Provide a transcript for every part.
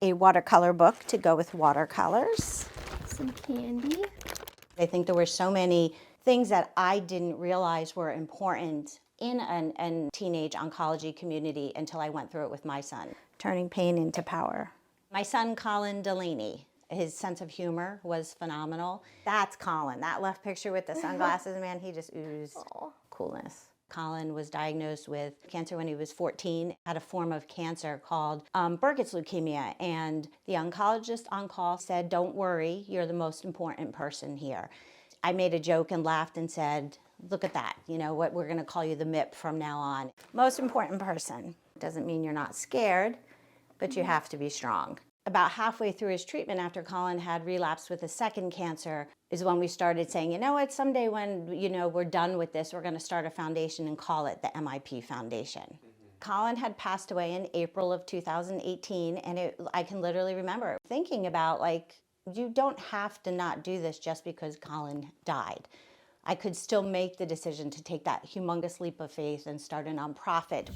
a watercolor book to go with watercolors. Some candy. I think there were so many things that I didn't realize were important in a teenage oncology community until I went through it with my son. Turning pain into power. My son, Colin Delaney, his sense of humor was phenomenal. That's Colin. That left picture with the sunglasses, man, he just oozed coolness. Colin was diagnosed with cancer when he was 14, had a form of cancer called Burkitt's leukemia, and the oncologist on call said, "Don't worry, you're the most important person here." I made a joke and laughed and said, "Look at that, you know what, we're gonna call you the MIP from now on." Most important person. Doesn't mean you're not scared, but you have to be strong. About halfway through his treatment, after Colin had relapsed with a second cancer, is when we started saying, you know what, someday when, you know, we're done with this, we're gonna start a foundation and call it the MIP Foundation. Colin had passed away in April of 2018, and I can literally remember thinking about, like, you don't have to not do this just because Colin died. I could still make the decision to take that humongous leap of faith and start a nonprofit.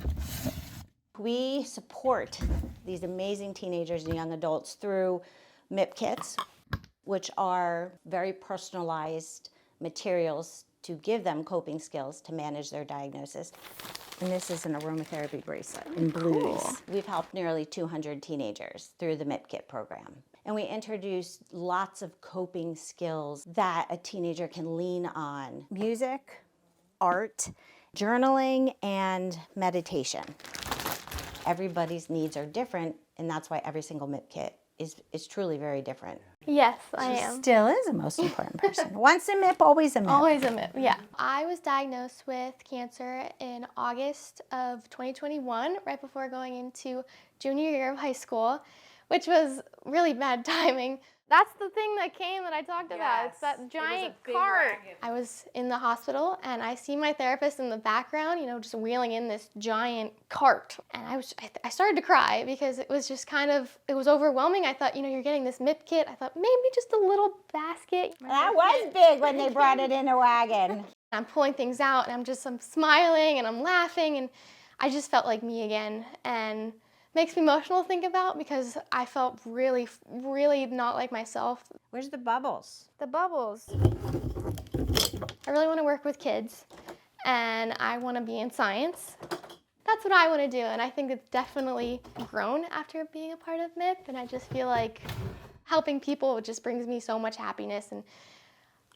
We support these amazing teenagers and young adults through MIP kits, which are very personalized materials to give them coping skills to manage their diagnosis. And this is an aromatherapy bracelet in blues. Cool. We've helped nearly 200 teenagers through the MIP kit program. And we introduced lots of coping skills that a teenager can lean on. Music, art, journaling, and meditation. Everybody's needs are different, and that's why every single MIP kit is truly very different. Yes, I am. Still is a most important person. Once a MIP, always a MIP. Always a MIP, yeah. I was diagnosed with cancer in August of 2021, right before going into junior year of high school, which was really bad timing. That's the thing that came that I talked about. It's that giant cart. I was in the hospital and I see my therapist in the background, you know, just wheeling in this giant cart. And I started to cry because it was just it was overwhelming. I thought, you know, you're getting this MIP kit. I thought maybe just a little basket. That was big when they brought it in a wagon. I'm pulling things out and I'm smiling and I'm laughing, and I just felt like me again. And makes me emotional to think about because I felt really, really not like myself. Where's the bubbles? The bubbles. I really want to work with kids and I want to be in science. That's what I want to do, and I think it's definitely grown after being a part of MIP, and I just feel like helping people just brings me so much happiness, and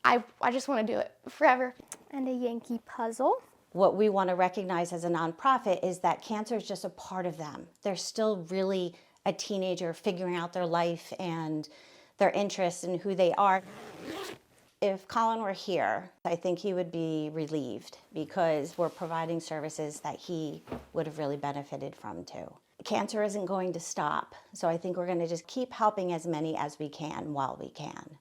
I just want to do it forever. And a Yankee puzzle. What we want to recognize as a nonprofit is that cancer is just a part of them. They're still really a teenager figuring out their life and their interests and who they are. If Colin were here, I think he would be relieved because we're providing services that he would have really benefited from too. Cancer isn't going to stop, so I think we're going to just keep helping as many as we can while we can.